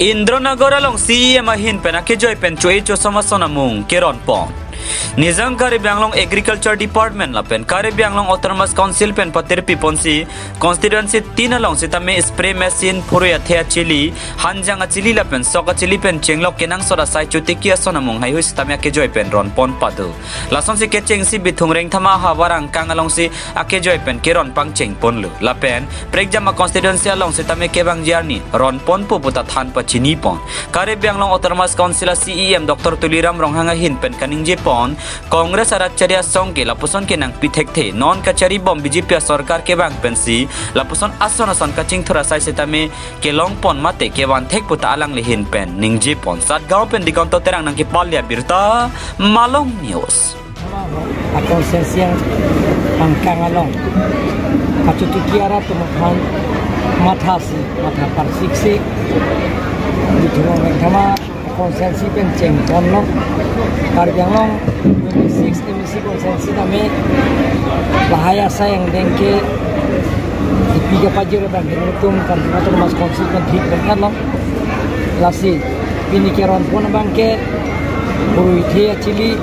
Indronagora long CM ahin pen akejoy pen choi cho samasona mung keron pon Nizam Karibiang long Agriculture Department la pen Karibiang long Autonomous Council pen patirpi ponsi constituency tina long sitame spray machine puruya thea chili hanjanga chili la pen soka chili pen chenglok kenang soda sai chutikia sona mung hai hui sitame akejoy pen ron pon padu lason si kecheng si bithung reng thama hawarang kangalong si akejoy pen keron pang cheng ponlu la pen pregjama constituency long sitame kebang jarni ron pon pu puta than pa chini pon Karibiang long Autonomous Council CEM Dr. Tuliram Ronghanga hin pen kaningje Congress Aracharya Songke lapuson ke nang pitek the non kachari bom BJP sarkar ke bang pensi lapuson ason kaching thora sai setame ke long pon mate ke wan thek puta alang lehin pen ningje pon sat gaw pen digon to terang nang ke palya birta Malong News Konsensiang angkang along kacutu kiara temukan mata persiksi ditulung kama konsensi penceng konlok Karibiang long emisi konsensi kami bahaya sayang dengke tiga pajero dan hitung Karibiang mas konsensi penting kan long lasi pini keron pun bangke buru ithia cili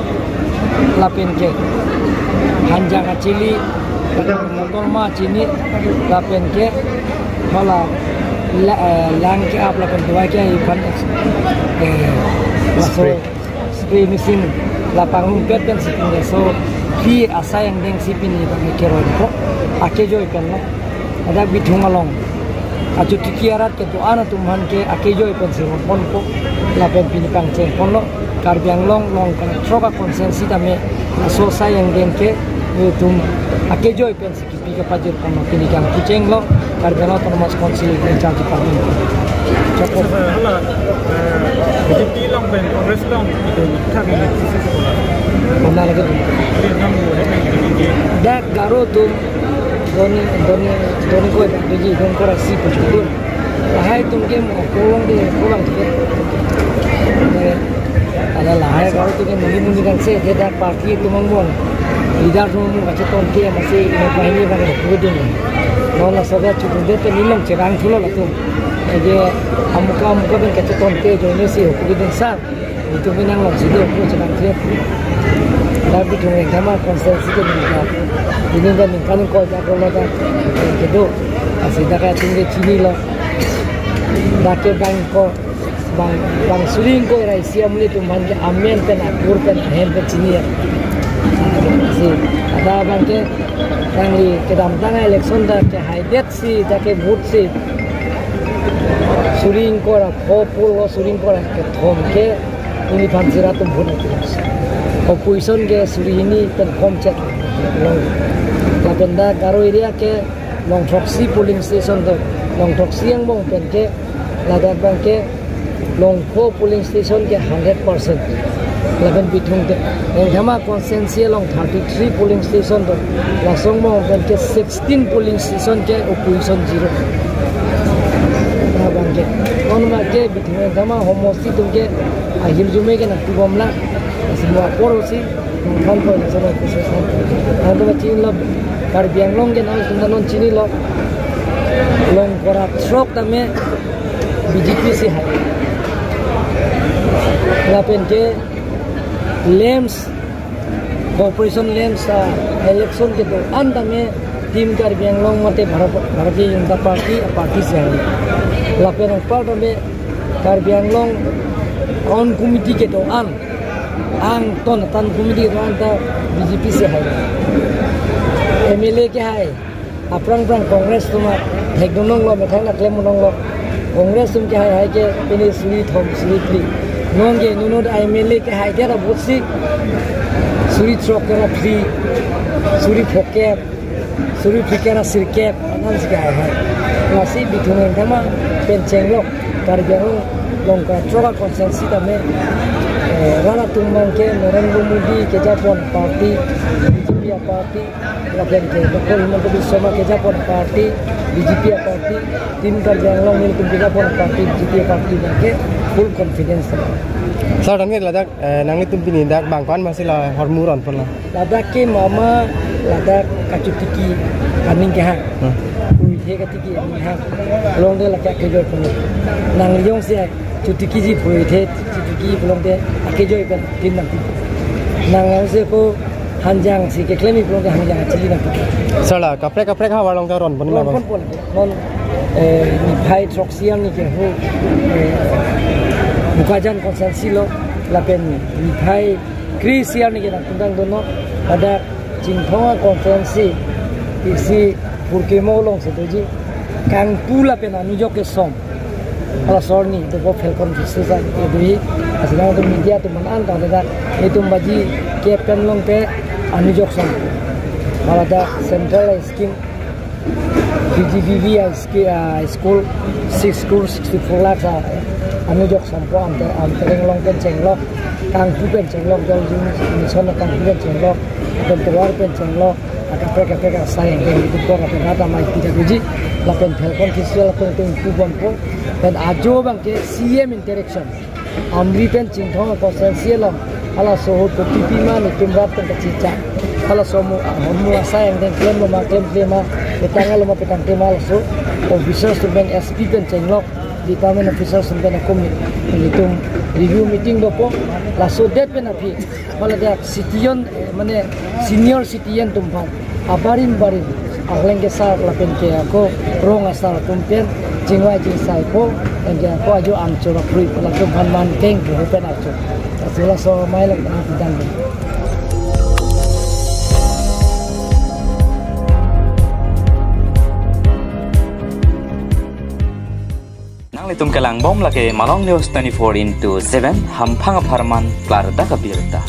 lapen ke hanjang cili motor ma cini lapen ke malah lang ke apa lapen dua ke ikan masuk spray mesin lapang umpet dan sipin so ki asa yang deng sipin ni bagi keron ko akejoy kan ada bithung along aju tikiarat ke to ana tumhan ke akejoy pen siro pon ko lapen pinipang ceng pon lo Karibiang long kan troka konsensi tame so sayang deng ke tum akejoy pen sikipi ke pajir kan pinikang kuceng lo Karibiang Autonomous Council ke charge department cukup jadi long pen Congress long itu thagi mana lagi dak garo tu doni ko biji don ko rasi pujudun lahai tumke kolong de kolong ke ada lahai garo tu ke muni kan se de dak parti tumong bon leader tumong ka cheton ke masih ini bahini bang pujudun nona soda chudun de te nilong cherang thulo latu je amuka ben ka cheton ke jo ne si pujudun sa itu minang lo sido ko cherang ke tapi cuma sama konsensi ke ini kan kan ko ja ko la kedo asida ka tingge chini lo dake bangko bang suling ko rai siam ni tu manje amen pen akur pen hen pen chini ya si ada bangke kangli kedam tanga election da ke haidet si dake vote si suling ko ra khopul lo suling ko ra ke thom ke ini pansira tu vote opposition ke suri ini pen kom chat long lapenda garo area ke long proxy polling station to long proxy yang mong pen ke ladak bang ke long ko polling station ke 100% laben bithung te yang jama konsensi long 33 polling station to lasong mong pen ke 16 polling station ke opposition zero bang ke on ma ke bithung jama homosi tu ke ahil jume ke na tibomla semua porosi kan ko sama khusus ada macam lo Karibiang long ke non chini lo long korat trok tame BJP si hai lapen ke lems corporation lems election ke to andame team Karibiang long mate Bharatiya Janata party se hai lapen par tame Karibiang long on committee ke to ang ton tan komiti ron ta BJP se hai MLA ke hai aprang Congress tuma hekdonong lo methang na claim nong lo Congress tum ke hai ke pini suri thom suri pli nong ge nunod MLA ke hai ke ra botsi suri trok ke ra pli suri phoke suri phikera sirke anan se hai nasi bithune kama penceng lo Karibiang long ka troka konsensi tame Rana Tumbang ke Narendra Modi ke Japon party BJP party lapen ke Dr. Himanta Biswa Sarma ke Japon party BJP party tim Karbianglong mil kumpiga pon party BJP party ke full confidence sau đó nghe làdak nang itu pini dak bangkuan masih lah hormuron pun lah ladak ke mama ladak kacutiki kaning ke ha he ka tiki ni ha long de la ka ke joy pon nang yong se cutiki ji pui the cutiki long de ke joy kan tin nang nang yong se ko hanjang si ke klemi long de hanjang chili nang salah kapre ha walong ka ron pon la pon non ni phai troxian ni ke ho mukajan konsensilo la pen ni phai krisian ni ke nang tundang dono ada jingthonga konferensi isi porque molong se toji kang pula pena ni joke som ala sorni to go felcon fisesa e dui asina to media to manan ta da itu baji captain long pe ani jok som ala da central scheme BGVV school 6 school 64 lakhs ani jok som po am long pen chenglok kang pu pen chenglok jol jing ni son kang pu pen chenglok pen tewar pen chenglok Kapre sayang dengan itu kor apa kata mai tidak uji, lapen telpon kisah lapen tu kupon pun, dan ajo bang ke CM interaction, amri pen cingthong konsensialam, ala soho tu TV mana timrat pen kecica, ala somu hormula sayang dengan klaim petang petang tema laso, officer suben SP pen cenglok, di tamen officer suben akomit, itu review meeting dopo, laso det pen api, malah dia citizen mana senior citizen tumpang. Abarin akleng ke sar lapen ke ako rong asal tumpen jingwai jing sai ko enja ko ajo angcho la free la ko man keng ko pen acho asila so mai lang tan tidang nang litum kelang bom lake Malong News 24/7 hampang aparman klar da kabirta